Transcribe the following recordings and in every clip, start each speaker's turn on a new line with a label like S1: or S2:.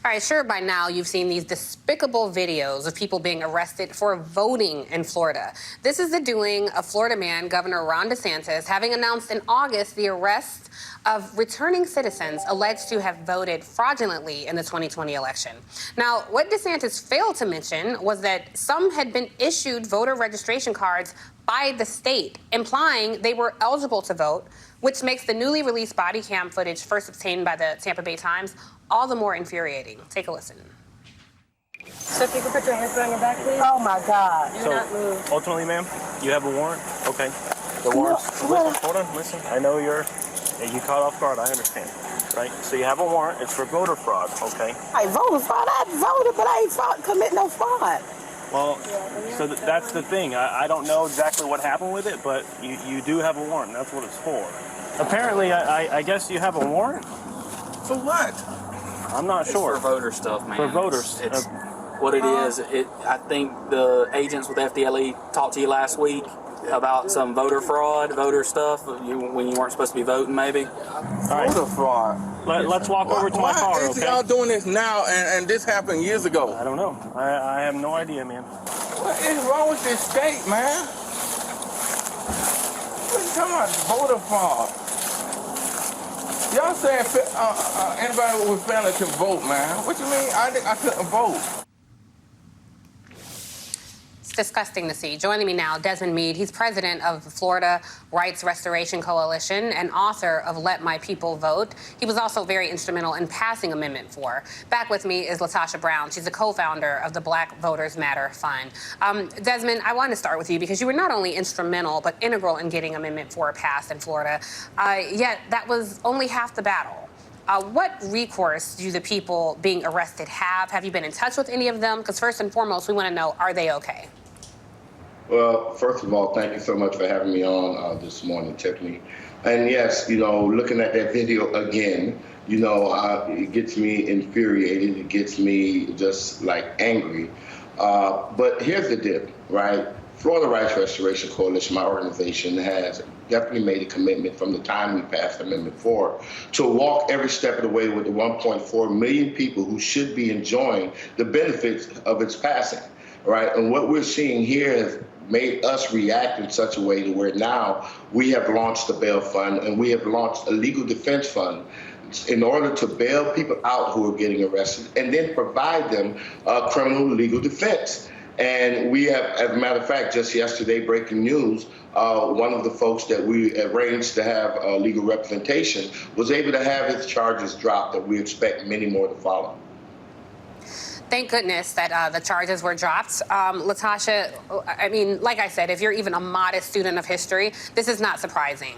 S1: All right, sure, by now you've seen these despicable videos of people being arrested for voting in Florida. This is the doing of Florida man Governor Ron DeSantis, having announced in August the arrest of returning citizens alleged to have voted fraudulently in the 2020 election. Now, what DeSantis failed to mention was that some had been issued voter registration cards by the state, implying they were eligible to vote, which makes the newly released body cam footage first obtained by the Tampa Bay Times all the more infuriating. Take a listen.
S2: So if you could put your hands behind your back, please.
S3: Oh, my God.
S2: Do not move.
S4: Ultimately, ma'am, you have a warrant? Okay. The warrant.
S3: No.
S4: Hold on, listen. I know you caught off guard. I understand. Right? So you have a warrant. It's for voter fraud, okay?
S3: I voted fraud. I voted, but I ain't commit no fraud.
S4: Well, so that's the thing. I don't know exactly what happened with it, but you do have a warrant. That's what it's for. Apparently, I guess you have a warrant?
S5: For what?
S4: I'm not sure.
S6: For voter stuff, man.
S4: For voters.
S6: It's what it is. I think the agents with FDLE talked to you last week about some voter fraud, voter stuff, when you weren't supposed to be voting, maybe.
S4: All right.
S5: Voter fraud.
S4: Let's walk over to my car,
S5: Why is
S4: okay?
S5: y'all doing this now and this happened years ago?
S4: I don't know. I have no idea, man.
S5: What is wrong with this state, man? What are you talking about, voter fraud? Y'all saying anybody with family can vote, man. What you mean I couldn't vote?
S1: Disgusting to see. Joining me now, Desmond Meade. He's president of the Florida Rights Restoration Coalition and author of Let My People Vote. He was also very instrumental in passing Amendment 4. Back with me is Latoha Brown. She's a co-founder of the Black Voters Matter Fund. Desmond, I want to start with you because you were not only instrumental but integral in getting Amendment 4 passed in Florida, yet that was only half the battle. What recourse do the people being arrested have? Have you been in touch with any of them? Because first and foremost, we want to know, are they okay?
S7: Well, first of all, thank you so much for having me on this morning, Tiffany. And yes, looking at that video again, it gets me infuriated. It gets me just like angry. But here's the deal, right? Florida Rights Restoration Coalition, my organization, has definitely made a commitment from the time we passed Amendment 4 to walk every step of the way with the 1.4 million people who should be enjoying the benefits of its passing, right? And what we're seeing here is made us react in such a way to where now we have launched a bail fund and we have launched a legal defense fund in order to bail people out who are getting arrested and then provide them criminal legal defense. And we have, as a matter of fact, just yesterday, breaking news, one of the folks that we arranged to have legal representation was able to have his charges dropped, and we expect many more to follow.
S1: Thank goodness that the charges were dropped. Latasha, I mean, like I said, if you're even a modest student of history, this is not surprising.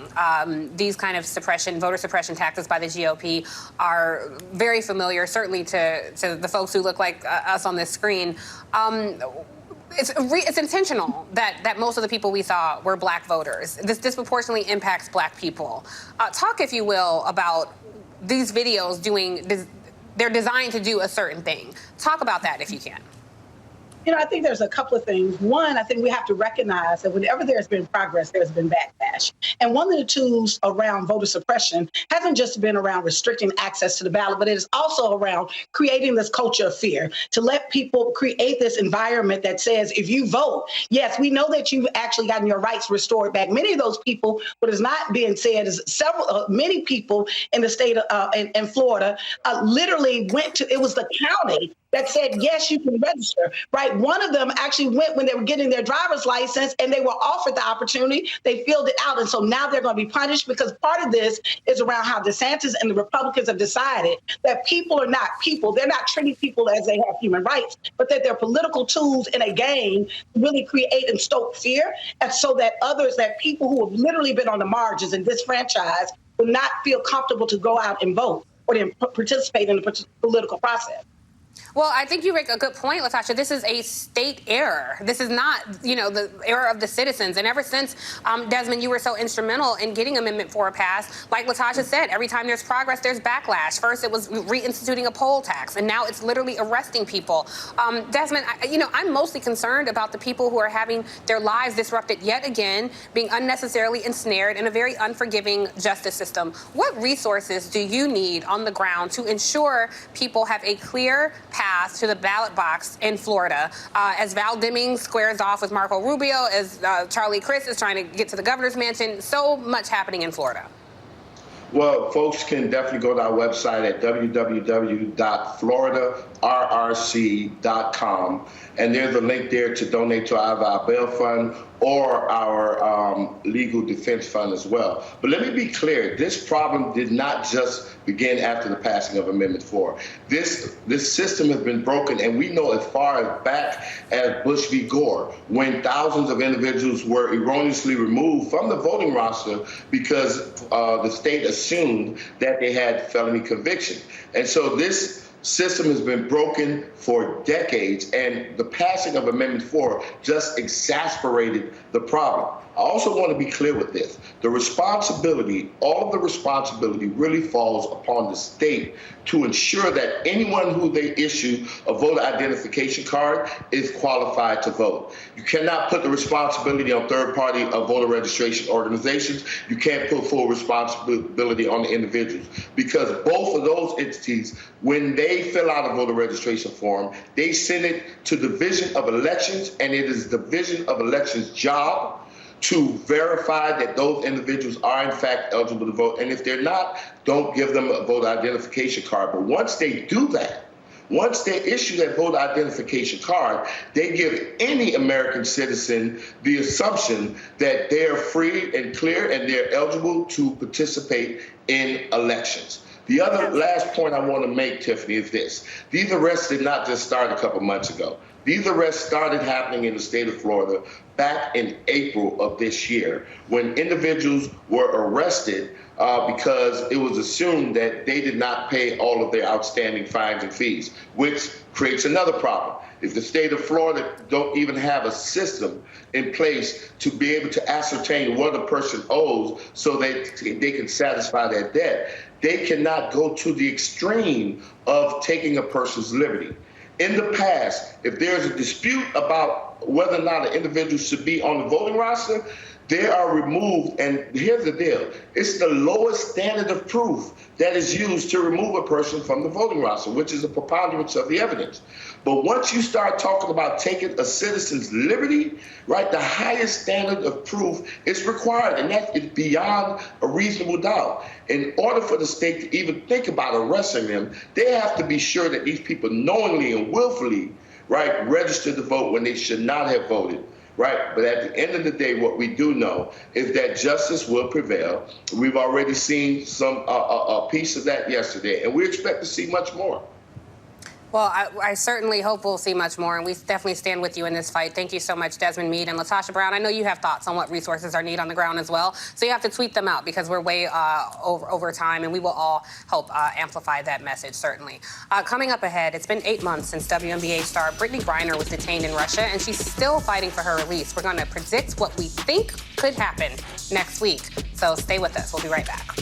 S1: These kind of voter suppression tactics by the GOP are very familiar, certainly to the folks who look like us on this screen. It's intentional that most of the people we saw were black voters. This disproportionately impacts black people. Talk, if you will, about these videos they're designed to do a certain thing. Talk about that if you can.
S3: I think there's a couple of things. One, I think we have to recognize that whenever there's been progress, there's been backlash. And one of the tools around voter suppression hasn't just been around restricting access to the ballot, but it is also around creating this culture of fear, to let people create this environment that says, if you vote, yes, we know that you've actually gotten your rights restored back. Many of those people, what is not being said is many people in the state of in Florida literally went to, it was the county that said, yes, you can register, right? One of them actually went when they were getting their driver's license and they were offered the opportunity. They filled it out. And so now they're going to be punished because part of this is around how DeSantis and the Republicans have decided that people are not people. They're not treating people as they have human rights, but that they're political tools in a game to really create and stoke fear. And so that people who have literally been on the margins and disfranchised will not feel comfortable to go out and vote or to participate in the political process.
S1: Well, I think you make a good point, Latasha. This is a state error. This is not, the error of the citizens. And ever since, Desmond, you were so instrumental in getting Amendment 4 passed. Like Latasha said, every time there's progress, there's backlash. First, it was reinstituting a poll tax, and now it's literally arresting people. Desmond, I'm mostly concerned about the people who are having their lives disrupted yet again, being unnecessarily ensnared in a very unforgiving justice system. What resources do you need on the ground to ensure people have a clear path to the ballot box in Florida, as Val Demings squares off with Marco Rubio, as Charlie Crist is trying to get to the governor's mansion? So much happening in Florida.
S7: Well, folks can definitely go to our website at www.floridarrc.com, and there's a link there to donate to either our bail fund or our legal defense fund as well. But let me be clear, this problem did not just begin after the passing of Amendment 4. This system has been broken, and we know as far back as Bush v. Gore, when thousands of individuals were erroneously removed from the voting roster because the state assumed that they had felony convictions. And so this system has been broken for decades, and the passing of Amendment 4 just exasperated the problem. I also want to be clear with this. The responsibility, all of the responsibility really falls upon the state to ensure that anyone who they issue a voter identification card is qualified to vote. You cannot put the responsibility on third-party voter registration organizations. You can't put full responsibility on the individuals, because both of those entities, when they fill out a voter registration form, they send it to the Division of Elections, and it is the Division of Elections' job to verify that those individuals are in fact eligible to vote. And if they're not, don't give them a voter identification card. But once they do that, once they issue that voter identification card, they give any American citizen the assumption that they are free and clear and they're eligible to participate in elections. The other last point I want to make, Tiffany, is this. These arrests did not just start a couple months ago. These arrests started happening in the state of Florida back in April of this year, when individuals were arrested because it was assumed that they did not pay all of their outstanding fines and fees, which creates another problem. If the state of Florida don't even have a system in place to be able to ascertain what a person owes so that they can satisfy their debt, they cannot go to the extreme of taking a person's liberty. In the past, if there's a dispute about whether or not an individual should be on the voting roster, they are removed. And here's the deal. It's the lowest standard of proof that is used to remove a person from the voting roster, which is a preponderance of the evidence. But once you start talking about taking a citizen's liberty, right, the highest standard of proof is required, and that is beyond a reasonable doubt. In order for the state to even think about arresting them, they have to be sure that these people knowingly and willfully, right, registered to vote when they should not have voted. Right, but at the end of the day, what we do know is that justice will prevail. We've already seen a piece of that yesterday, and we expect to see much more.
S1: Well, I certainly hope we'll see much more, and we definitely stand with you in this fight. Thank you so much, Desmond Meade and Latasha Brown. I know you have thoughts on what resources are needed on the ground as well, so you have to tweet them out because we're way over time, and we will all help amplify that message, certainly. Coming up ahead, it's been 8 months since WNBA star Brittany Griner was detained in Russia, and she's still fighting for her release. We're going to predict what we think could happen next week, so stay with us. We'll be right back.